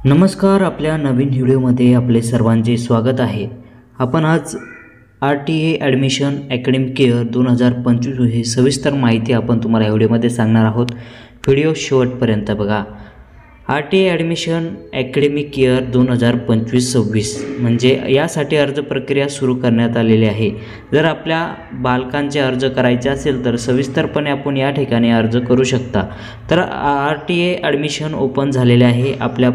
नमस्कार. आपल्या नवीन व्हिडिओमध्ये आपले सर्वांचे स्वागत आहे. आपण आज RTA ॲडमिशन अकॅडमिक इयर 2025 ही सविस्तर माहिती आपण तुम्हाला या व्हिडिओमध्ये सांगणार आहोत. व्हिडिओ शेवटपर्यंत बघा. RTA ॲडमिशन अकॅडमिक इयर 2025-26 म्हणजे यासाठी अर्ज प्रक्रिया सुरू करण्यात आलेली आहे. जर आपल्या बालकांचे अर्ज करायचे असेल तर सविस्तरपणे आपण या ठिकाणी अर्ज करू शकता. तर RTA ॲडमिशन ओपन झालेले आहे. आपल्या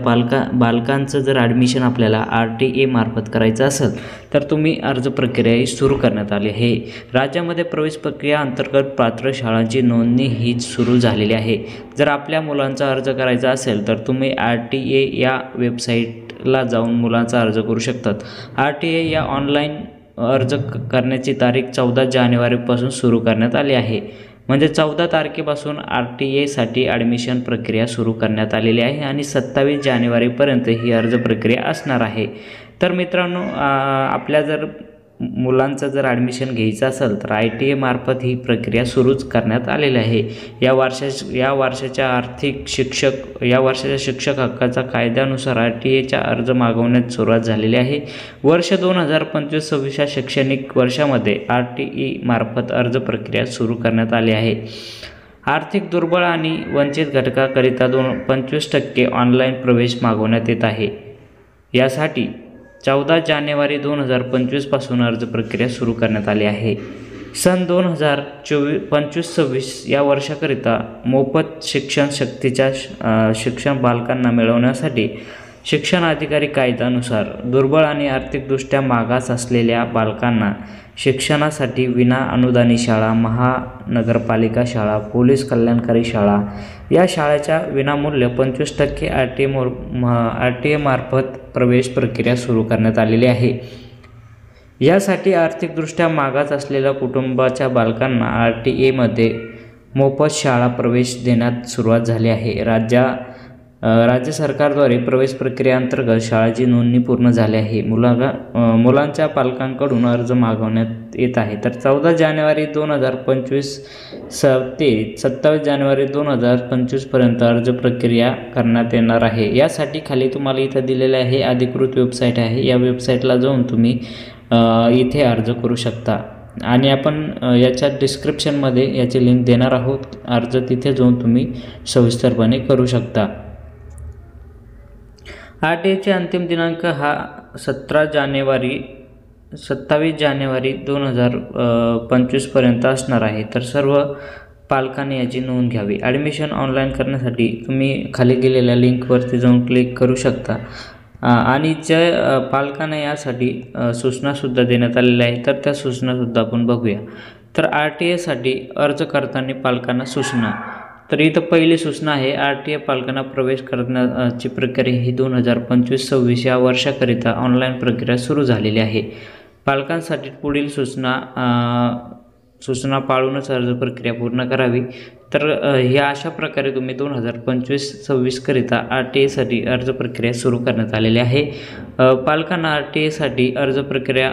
बालकांचं जर ॲडमिशन आपल्याला RTA मार्फत करायचं असेल तर तुम्ही अर्ज प्रक्रिया सुरू करण्यात आली आहे. राज्यामध्ये प्रवेश प्रक्रिया अंतर्गत पात्र शाळांची नोंदणी ही सुरू झालेली आहे. जर आपल्या मुलांचा अर्ज करायचा असेल तर तुम्ही RTA या वेबसाईटला जाऊन मुलांचा अर्ज करू शकतात. RTA या ऑनलाईन अर्ज करण्याची तारीख 14 जानेवारीपासून सुरू करण्यात आली आहे. म्हणजे 14 तारखेपासून RTA साठी ॲडमिशन प्रक्रिया सुरू करण्यात आलेली आहे आणि 27 जानेवारीपर्यंत ही अर्ज प्रक्रिया असणार आहे. तर मित्रांनो, आपल्या जर मुलांचं जर ॲडमिशन घ्यायचं असेल तर RTA मार्फत ही प्रक्रिया सुरूच करण्यात आलेली आहे. या वर्षाच्या शिक्षक हक्काचा कायद्यानुसार RTAचा अर्ज मागवण्यात सुरुवात झालेली आहे. वर्ष 2025-26 या शैक्षणिक वर्षामध्ये RTA मार्फत अर्ज प्रक्रिया सुरू करण्यात आली आहे. आर्थिक दुर्बळ आणि वंचित घटकाकरिता 25% ऑनलाईन प्रवेश मागवण्यात येत आहे. यासाठी 14 जानेवारी 2025 पासून अर्ज प्रक्रिया सुरू करण्यात आली आहे. सन 2025-26 या वर्षाकरिता मोफत शिक्षण सक्तीच्या शिक्षण बालकांना मिळवण्यासाठी शिक्षण अधिकारी कायद्यानुसार दुर्बळ आणि आर्थिकदृष्ट्या मागास असलेल्या बालकांना शिक्षणासाठी विना अनुदानी शाळा, महानगरपालिका शाळा, पोलीस कल्याणकारी शाळा या शाळेच्या विनामूल्य 25% RTA मार्फत प्रवेश प्रक्रिया सुरू करण्यात आलेली आहे. यासाठी आर्थिकदृष्ट्या मागास असलेल्या कुटुंबाच्या बालकांना RTA मध्ये मोफत शाळा प्रवेश देण्यात सुरुवात झाली आहे. राज्य सरकारद्वारे प्रवेश प्रक्रियेअंतर्गत शाळेची नोंदणी पूर्ण झाली आहे. मुलांच्या पालकांकडून अर्ज मागवण्यात येत आहे. तर 14 जानेवारी 2025 ते 27 जानेवारी 2025 पर्यंत अर्ज प्रक्रिया करण्यात येणार आहे. यासाठी खाली तुम्हाला इथं दिलेले आहे अधिकृत वेबसाईट आहे. या वेबसाईटला जाऊन तुम्ही इथे अर्ज करू शकता आणि आपण याच्या डिस्क्रिप्शनमध्ये याची लिंक देणार आहोत. अर्ज तिथे जाऊन तुम्ही सविस्तरपणे करू शकता. RTAचे अंतिम दिनांक हा 27 जानेवारी 2025 पर्यंत असणार आहे. तर सर्व पालकांनी याची नोंद घ्यावी. ॲडमिशन ऑनलाईन करण्यासाठी तुम्ही खाली गेलेल्या लिंकवरती जाऊन क्लिक करू शकता आणि ज्या पालकांना यासाठी सूचनासुद्धा देण्यात आलेल्या आहे तर त्या सूचनासुद्धा आपण बघूया. तर RTAसाठी अर्ज करताना पालकांना सूचना. तर इथं पहिली सूचना आहे, RTA पालकांना प्रवेश करण्याची प्रक्रिया ही 2025-26 या वर्षाकरिता ऑनलाईन प्रक्रिया सुरू झालेली आहे. पालकांसाठी पुढील सूचना पाळूनच अर्ज प्रक्रिया पूर्ण करावी. तर ह्या अशा प्रकारे तुम्ही 2025-26 करिता RTAसाठी अर्ज प्रक्रिया सुरू करण्यात आलेली आहे. पालकांना RTAसाठी अर्ज प्रक्रिया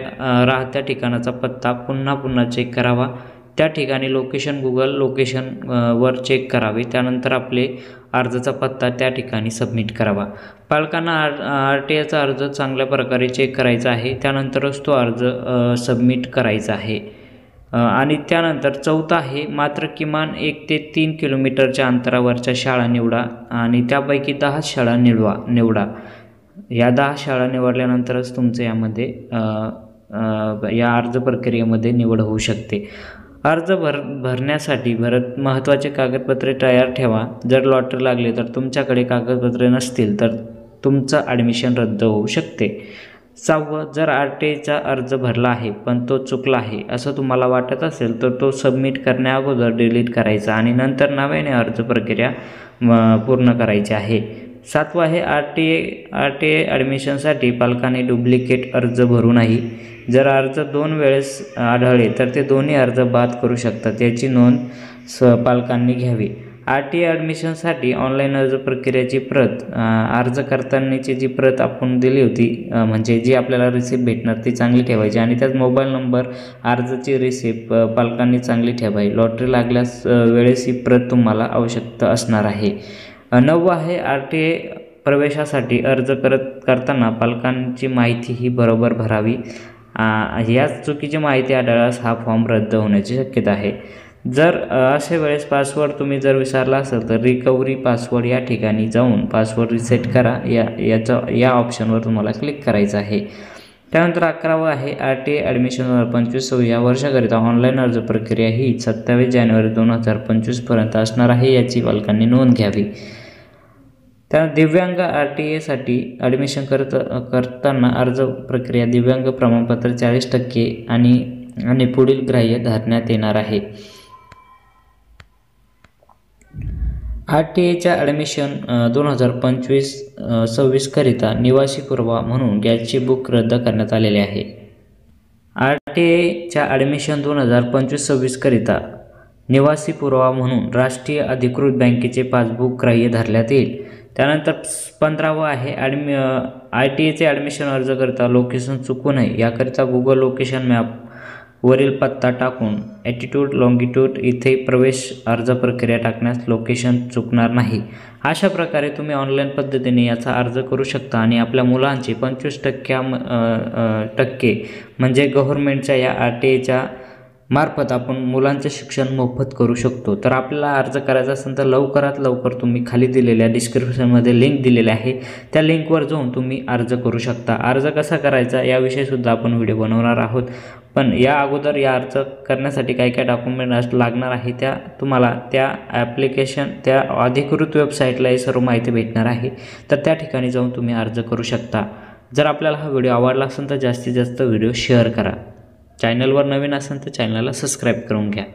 राहत्या ठिकाणाचा पत्ता पुन्हा चेक करावा. त्या ठिकाणी गुगल लोकेशन वर चेक करावे. त्यानंतर आपले अर्जाचा पत्ता त्या ठिकाणी सबमिट करावा. पालकांना RTAचा अर्ज चांगल्या प्रकारे चेक करायचा आहे. त्यानंतरच तो अर्ज सबमिट करायचा आहे. आणि त्यानंतर चौथा आहे, मात्र किमान 1 ते 3 किलोमीटरच्या अंतरावरच्या शाळा निवडा आणि त्यापैकी 10 शाळा निवडा. या 10 शाळा निवडल्यानंतरच तुमचं यामध्ये या अर्ज प्रक्रियेमध्ये निवड होऊ शकते. अर्ज भरण्यासाठी महत्त्वाचे कागदपत्रे तयार ठेवा. जर लॉटरी लागली तर तुमच्याकडे कागदपत्रे नसतील तर तुमचं ॲडमिशन रद्द होऊ शकते. 6. जर RTAचा अर्ज भरला आहे पण तो चुकला आहे असं तुम्हाला वाटत असेल तर तो सबमिट करण्याअगोदर डिलीट करायचा आणि नंतर नव्याने अर्ज प्रक्रिया पूर्ण करायची आहे. 7 आहे, RTA ॲडमिशनसाठी पालकांनी डुप्लिकेट अर्ज भरू नये. जर अर्ज 2 वेळेस आढळले तर ते दोन्ही अर्ज बाद करू शकतात. याची नोंद पालकांनी घ्यावी. RTA ॲडमिशनसाठी ऑनलाईन अर्ज प्रक्रियेची प्रत, अर्ज करतानाची जी प्रत आपण दिली होती म्हणजे जी आपल्याला रिसिप्ट भेटणार ती चांगली ठेवायची आणि त्यात मोबाईल नंबर, अर्जाची रिसिप्ट पालकांनी चांगली ठेवावी. लॉटरी लागल्यास वेळेस ही प्रत तुम्हाला आवश्यकता असणार आहे. 9 आहे, RTA प्रवेशासाठी अर्ज करताना पालकांची माहिती ही बरोबर भरावी. याच चुकीची माहिती आढळल्यास हा फॉर्म रद्द होण्याची शक्यता आहे. जर अशा वेळेस पासवर्ड तुम्ही जर विसरला असेल तर रिकव्हरी पासवर्ड या ठिकाणी जाऊन पासवर्ड रिसेट करा. या ऑप्शनवर तुम्हाला क्लिक करायचं आहे. त्यानंतर 11वं आहे RTA ॲडमिशन 2025-26 या वर्षाकरिता ऑनलाईन अर्ज प्रक्रिया ही 27 जानेवारी 2025पर्यंत असणार आहे, याची पालकांनी नोंद घ्यावी. त्यानंतर दिव्यांग RTAसाठी ॲडमिशन करताना अर्ज प्रक्रिया दिव्यांग प्रमाणपत्र 40% आणि पुढील ग्राह्य धरण्यात येणार आहे. RTAच्या ॲडमिशन 2025-26 करिता निवासी पुरावा म्हणून गॅसची बुक रद्द करण्यात आलेले आहे. RTAच्या ॲडमिशन 2025-26 करिता निवासी पुरावा म्हणून राष्ट्रीय अधिकृत बँकेचे पासबुक ग्राह्य धरण्यात येईल. त्यानंतर 15वं आहे RTAचे ॲडमिशन अर्ज करता लोकेशन चुकू नये याकरिता गुगल लोकेशन मॅप वरील पत्ता टाकून ॲटिट्यूड लॉंगिट्यूड इथे प्रवेश अर्ज प्रक्रिया टाकण्यास लोकेशन चुकणार नाही. अशा प्रकारे तुम्ही ऑनलाईन पद्धतीने याचा अर्ज करू शकता आणि आपल्या मुलांचे 25% म्हणजे गव्हर्नमेंटच्या या RTAच्या मार्फत आपण मुलांचे शिक्षण मोफत करू शकतो. तर आपल्याला अर्ज करायचा असेल तर लवकरात लवकर तुम्ही खाली दिलेल्या डिस्क्रिप्शनमध्ये लिंक दिलेली आहे, त्या लिंकवर जाऊन तुम्ही अर्ज करू शकता. अर्ज कसा करायचा याविषयीसुद्धा आपण व्हिडिओ बनवणार आहोत. पण या अगोदर या अर्ज करण्यासाठी काय काय डॉक्युमेंट लागणार आहे त्या तुम्हाला त्या त्या अधिकृत वेबसाईटला ही सर्व माहिती भेटणार आहे. तर त्या ठिकाणी जाऊन तुम्ही अर्ज करू शकता. जर आपल्याला हा व्हिडिओ आवडला असेल तर जास्तीत जास्त व्हिडिओ शेअर करा. चॅनलवर नवीन असेल तर चॅनलला सबस्क्राईब करून घ्या.